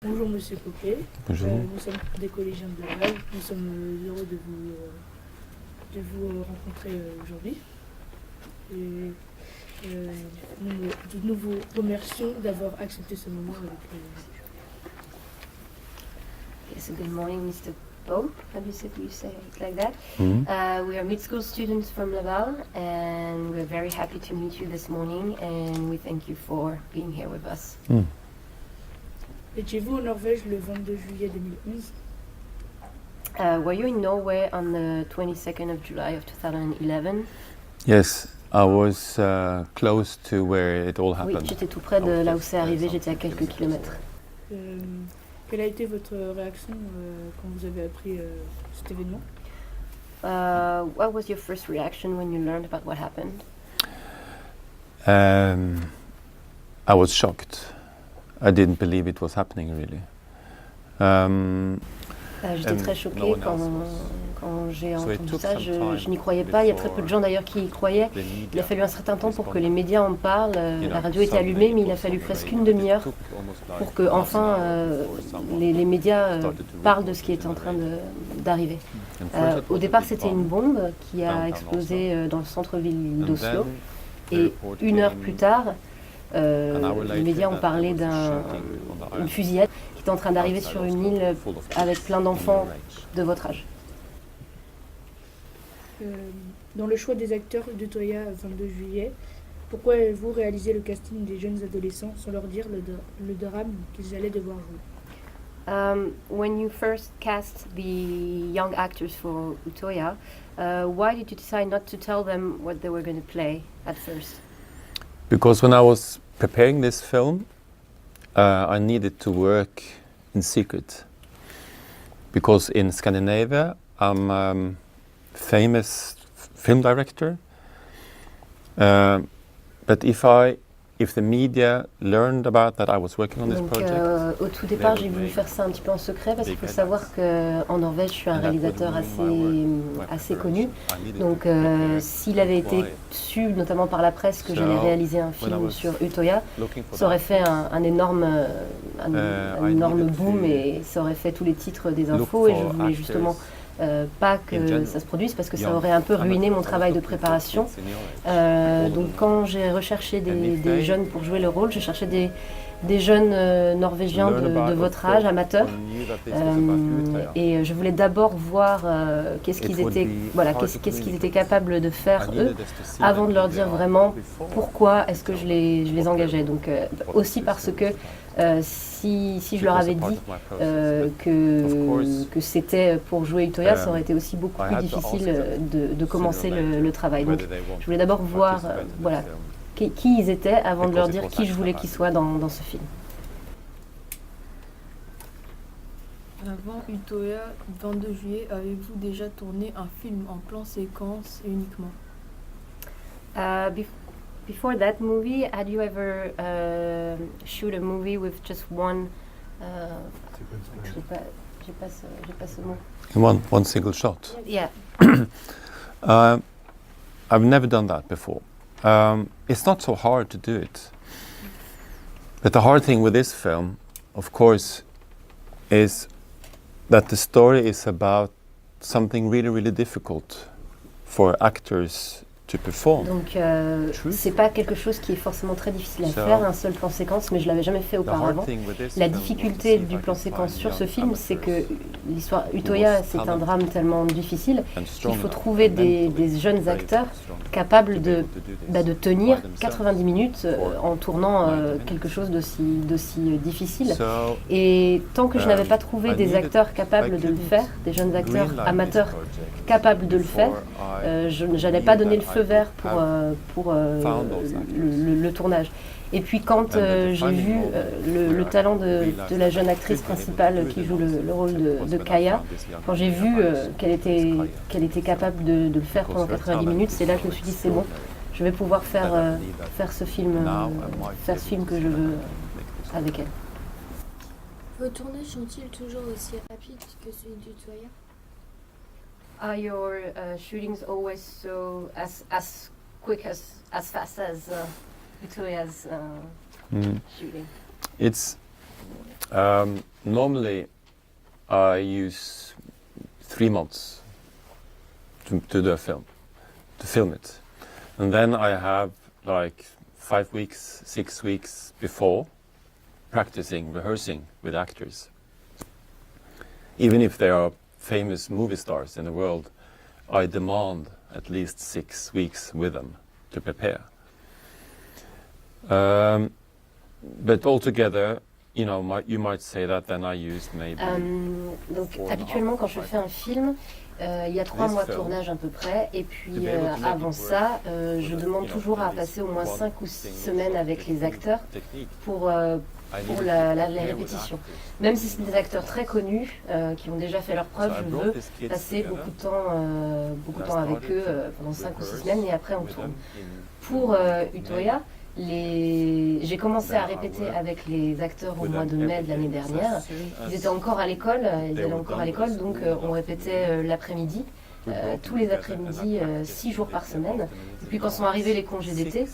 Bonjour Monsieur Coquet. Bonjour. Nous sommes des collégiens de Laval. Nous sommes heureux de vous rencontrer aujourd'hui. Et nous vous remercions d'avoir accepté ce moment avec nous. Yes, good morning, Mr. Pope. How do you say it like that? Mhm. We are mid-school students from Laval, and we're very happy to meet you this morning, and we thank you for being here with us. Étiez-vous en Norvège le 22 juillet 2011? Were you in Norway on the 22nd of July of 2011? Yes, I was close to where it all Oui, happened. j'étais tout près de là où c'est arrivé, j'étais à quelques kilomètres. Quelle a été votre réaction quand vous avez appris cet événement? What was your first reaction when you learned about what happened? I was shocked. I didn't believe it was happening really. J'étais très choquée no one quand j'ai So it entendu took ça. some Je time n'y croyais pas. Il y a très peu de gens d'ailleurs qui y croyaient. The media Il a fallu un certain temps pour que les médias en parlent. You La know, radio était suddenly allumée, it mais il a was fallu on the presque radio. une demi-heure It took almost like pour que half an enfin hour before someone les médias started to parlent de report ce qui it était in en the train radio. d'arriver. And first it Au was a départ, big c'était bomb. une bombe qui a Downtown explosé dans le centre-ville And d'Oslo. then the Et report une heure came plus tard, an hour les later médias ont that parlé there was a shooting on the d'une island fusillade qui était en train d'arriver outside sur Oslo, une île full of avec plein kids d'enfants in the range. de votre âge. Dans le choix des acteurs de Toya 22 juillet, pourquoi avez-vous réalisé le casting des jeunes adolescents sans leur dire le drame qu'ils allaient devoir jouer? When you first cast the young actors for Utoya, why did you decide not to tell them what they were going to play at first? Because when I was preparing this film, I needed to work in secret. Because in Scandinavia, I'm famous film director. But if the media learned about that I was working on this Donc, project, au tout départ, j'ai voulu faire ça un petit peu en secret parce qu'il faut savoir qu'en Norvège, je suis un And that would réalisateur ruin my assez preparation. connu. I needed Donc, to prepare s'il avait été quiet. su, notamment par la presse, que So, j'allais réaliser un when I film was sur Utoya, looking for ça aurait that, fait un énorme I énorme needed boom to et ça aurait fait tous les titres des look infos et je for voulais actors justement pas que in general, ça se produise parce que ça young. aurait un peu I'm ruiné mon also travail de looking for préparation. kids in your age. All of Donc them. quand j'ai recherché And des if they jeunes pour jouer le rôle, j'ai cherché des jeunes norvégiens Learn de about votre or âge, amateurs. knew that this was about Utoya. Et je voulais d'abord voir qu'est-ce It qu'ils would étaient, be voilà, hard qu'est-ce to qu'ils étaient communicate. capables de faire I eux, needed us to see avant them de leur who they dire are vraiment before. pourquoi est-ce que je les engageais. Donc aussi parce que si je leur avais dit que c'était pour jouer Utoya, ça aurait été aussi beaucoup plus difficile de commencer le travail. Donc je voulais d'abord voir voilà, qui ils étaient avant de leur dire qui je voulais qu'ils soient dans ce film. Avant Utoya, 22 juillet, avez-vous déjà tourné un film en plan séquence uniquement? Before that movie, had you ever shoot a movie with just one? J'ai pas ce mot. One single shot. Yeah. I've never done that before. It's not so hard to do it. But the hard thing with this film, of course, is that the story is about something really, really difficult for actors to perform. Donc c'est pas quelque chose qui est forcément très difficile à So, faire, un seul plan séquence, mais je l'avais jamais fait The hard auparavant. thing with this La film was to difficulté see if du I plan could séquence find sur ce young film, c'est que amateurs l'histoire who Utoya, was c'est un talented drame tellement difficile and qu'il strong faut enough trouver mentally des jeunes very acteurs strong capables to be de able to do this de tenir by themselves 90 minutes for en tournant 90 minutes. quelque chose d'aussi difficile. So, Et tant que je n'avais pas trouvé I des needed- acteurs capables I de le couldn't faire, des jeunes acteurs greenlight this amateurs project capables de le faire, before I je n'allais knew pas donner le that feu I vert would pour found those actors. le tournage. Et puis quand And the j'ai defining vu moment le where I talent de realized la that jeune I actrice could be able to principale do qui it joue in le rôle was de when I Kaya, found this young quand j'ai vu Kaya. qu'elle était capable de le faire pendant 90 minutes, c'est là que je me suis dit c'est bon, je vais pouvoir faire ce film que je veux avec elle. Vos tournages sont-ils toujours aussi rapides que celui du Toya? Are your shootings always so as quick as fast as Victoria's shooting? It's Normally, I use 3 months to do a film, to film it. And then I have like 5 weeks, 6 weeks before practicing, rehearsing with actors. Even if they are famous movie stars in the world, I demand at least 6 weeks with them to prepare. But altogether, you know, you might say that then I used maybe. Donc habituellement quand je fais un film, il y a 3 mois de tournage à peu près, et puis avant ça, je demande toujours à passer au moins 5 ou 6 semaines avec les acteurs pour les répétitions. Même si c'est des acteurs très connus, qui ont déjà fait leurs preuves, je veux passer beaucoup de temps avec eux pendant 5 ou 6 semaines, et après on tourne. Pour Utoya, j'ai commencé à répéter avec les acteurs au mois de mai de l'année dernière. Ils étaient encore à l'école, donc on répétait l'après-midi, tous les après-midi, 6 jours par semaine. Et puis quand sont arrivés les congés d'été,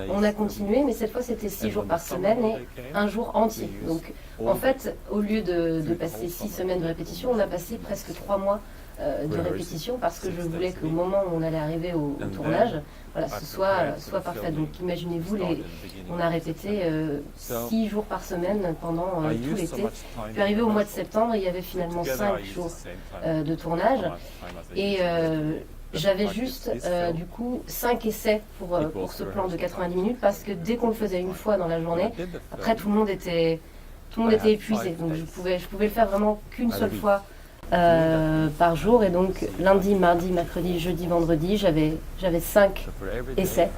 on a continué, mais cette fois c'était 6 jours par semaine et un jour entier. Donc en fait, au lieu de passer 6 semaines de répétition, on a passé presque 3 mois de répétition, parce que je voulais qu'au moment où on allait arriver au tournage, voilà, ce soit parfait. Donc imaginez-vous, on a répété 6 jours par semaine pendant tout l'été. Puis arrivé au mois de septembre, il y avait finalement 5 jours de tournage, et j'avais juste du coup 5 essais pour ce plan de 90 minutes, parce que dès qu'on le faisait une fois dans la journée, après tout le monde était épuisé. Donc je pouvais le faire vraiment qu'une seule fois par jour, et donc lundi, mardi, mercredi, jeudi, vendredi, j'avais 5 essais.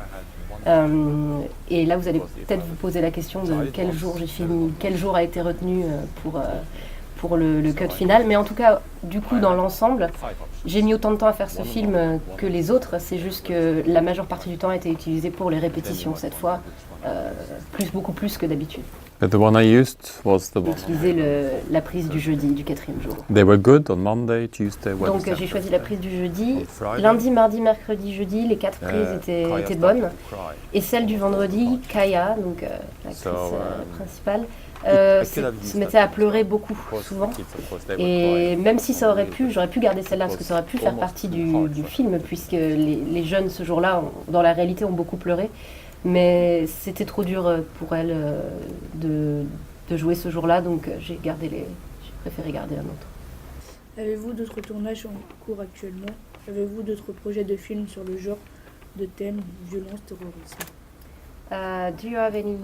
Et là vous allez peut-être vous poser la question de quel jour j'ai fini, quel jour a été retenu pour le cut final, mais en tout cas du coup dans l'ensemble j'ai mis autant de temps à faire ce film que les autres. C'est juste que la majeure partie du temps a été utilisée pour les répétitions cette fois, beaucoup plus que d'habitude. But the one I used was the one. J'ai utilisé la prise du jeudi, du 4e jour. They were good on Monday, Tuesday, Wednesday. Donc j'ai choisi la prise du jeudi. Lundi, mardi, mercredi, jeudi, les 4 prises étaient bonnes. Et celle du vendredi, Kaya, donc l'actrice principale, se mettait à pleurer beaucoup, souvent. Et même si j'aurais pu garder celle-là, parce que ça aurait pu faire partie du film, puisque les jeunes ce jour-là, dans la réalité, ont beaucoup pleuré. Mais c'était trop dur pour elle de jouer ce jour-là, donc j'ai préféré garder un autre. Avez-vous d'autres tournages en cours actuellement? Avez-vous d'autres projets de films sur le genre de thème violence, terrorisme? Do you have any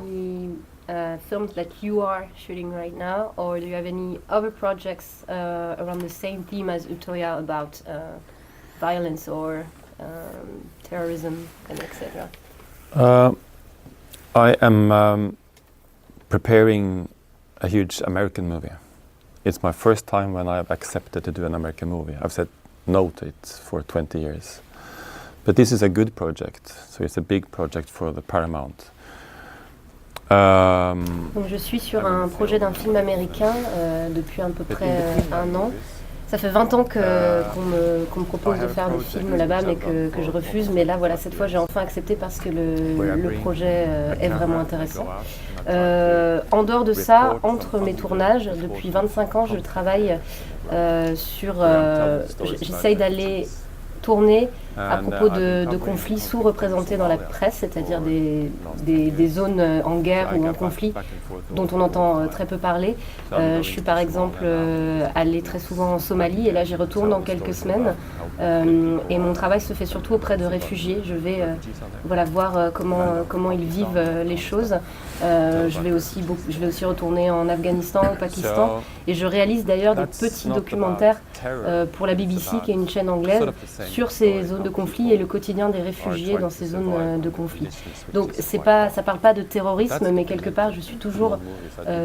films that you are shooting right now, or do you have any other projects around the same theme as Utoya about violence or terrorism and etc.? I am preparing a huge American movie. It's my first time when I have accepted to do an American movie. I've said no to it for 20 years. But this is a good project, so it's a big project for the Paramount. Donc je suis sur un projet d'un film américain depuis à peu près un an. Ça fait 20 ans qu'on me propose de faire des films là-bas, mais que je refuse. Mais là, voilà, cette fois, j'ai enfin accepté parce que le projet est vraiment intéressant. En dehors de ça, entre mes tournages, depuis 25 ans, je travaille j'essaye d'aller tourner à propos de conflits sous-représentés dans la presse, c'est-à-dire des zones en guerre ou en conflit dont on entend très peu parler. Je suis par exemple allée très souvent en Somalie, et là j'y retourne dans quelques semaines, et mon travail se fait surtout auprès de réfugiés. Je vais voir comment ils vivent les choses. Je vais aussi retourner en Afghanistan, au Pakistan, et je réalise d'ailleurs des petits documentaires pour la BBC, qui est une chaîne anglaise, sur ces zones de conflit et le quotidien des réfugiés dans ces zones de conflit. Donc ça parle pas de terrorisme, mais quelque part je suis toujours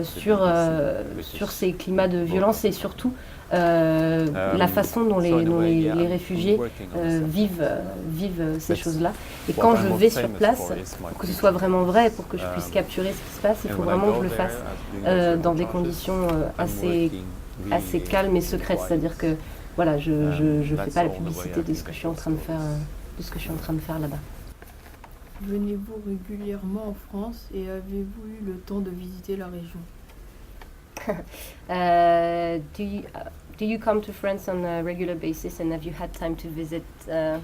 sur ces climats de violence, et surtout la façon dont les réfugiés vivent ces choses-là. Et quand je vais sur place, pour que ce soit vraiment vrai, pour que je puisse capturer ce qui se passe, il faut vraiment que je le fasse dans des conditions assez calmes et secrètes. C'est-à-dire que voilà, je fais pas la publicité de ce que je suis en train de faire, là-bas. Venez-vous régulièrement en France, et avez-vous eu le temps de visiter la région? Do you come to France on a regular basis, and have you had time to visit the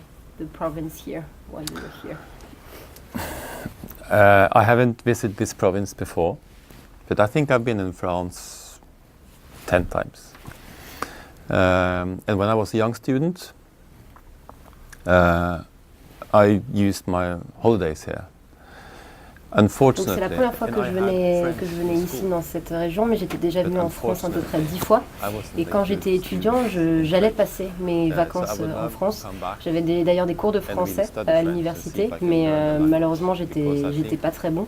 province here while you were here? I haven't visited this province before, but I think I've been in France 10 times. And when I was a young student, I used my holidays here. Donc c'est la première fois que je venais ici dans cette région, mais j'étais déjà venu en France à peu près 10 fois. Et quand j'étais étudiant, j'allais passer mes vacances en France. J'avais d'ailleurs des cours de français à l'université, mais malheureusement j'étais pas très bon.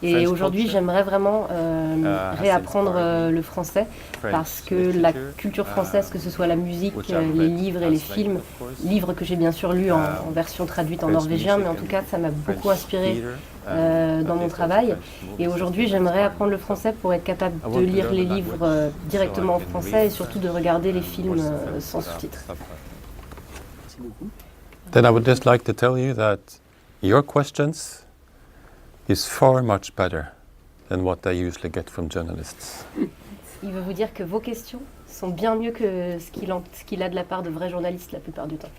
Et aujourd'hui j'aimerais vraiment réapprendre le français parce que la culture française, que ce soit la musique, les livres et les films, livres que j'ai bien sûr lus en version traduite en norvégien, mais en tout cas ça m'a beaucoup inspiré dans mon travail. Et aujourd'hui, j'aimerais apprendre le français pour être capable de lire les livres directement en français et surtout de regarder les films sans sous-titres. Then I would just like to tell you that your questions is far much better than what I usually get from journalists. Il veut vous dire que vos questions sont bien mieux que ce qu'il a de la part de vrais journalistes la plupart du temps.